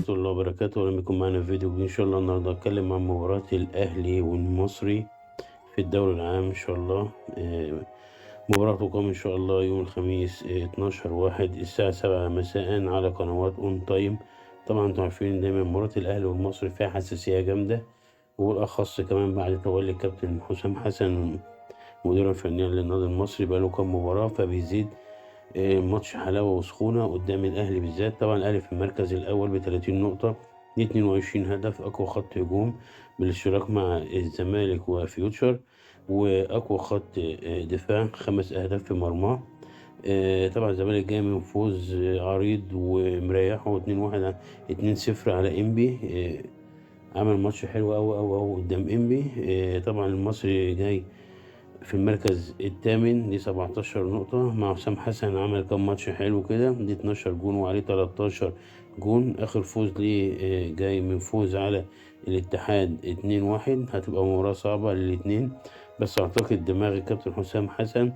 ورحمة الله وبركاته. أهلا بكم معنا في فيديو جديد إن شاء الله. النهاردة هتكلم عن مباراة الأهلي والمصري في الدوري العام إن شاء الله. مباراة تقام إن شاء الله يوم الخميس 12/1 الساعة 7 مساء على قنوات أون تايم. طبعا انتوا عارفين دايما مباراة الأهلي والمصري فيها حساسية جامدة، والأخص كمان بعد تولي الكابتن حسام حسن مديرا فنيا للنادي المصري بقاله كام مباراة، فبيزيد ماتش حلاوة وسخونة قدام الأهلي بالذات. طبعا الأهلي في المركز الأول ب30 نقطة، دي 22 هدف، أقوى خط هجوم بالاشتراك مع الزمالك وفيوتشر، وأقوى خط دفاع 5 أهداف في مرماه. طبعا الزمالك جاي من فوز عريض ومريحه 2-1 2-0 على إنبي. عمل ماتش حلو أوي قدام إنبي. طبعا المصري جاي في المركز الثامن، دي 17 نقطة مع حسام حسن. عمل كام ماتش حلو كده، دي 12 جون وعليه 13 جون. آخر فوز ليه جاي من فوز على الاتحاد 2-1. هتبقى مباراة صعبة للاتنين، بس أعتقد دماغ الكابتن حسام حسن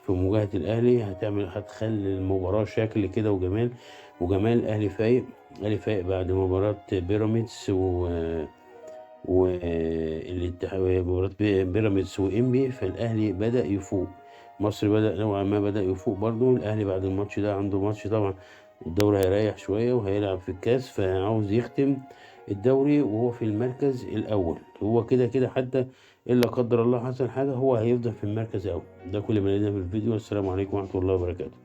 في مواجهة الأهلي هتخلي المباراة شكل كده وجمال. الأهلي فايق، الأهلي فايق بعد مباراة بيراميدز والاتحاد، مباراة بيراميدز وإنبي. فالأهلي بدأ يفوق، مصر بدأ نوعا ما بدأ يفوق برضو. الأهلي بعد الماتش ده عنده ماتش طبعا، الدوري هيريح شوية وهيلعب في الكاس، فعاوز يختم الدوري وهو في المركز الأول. هو كده كده حتى إلا قدر الله حصل حاجة، هو هيفضل في المركز الأول. ده كل ما لدينا في الفيديو. السلام عليكم ورحمة الله وبركاته.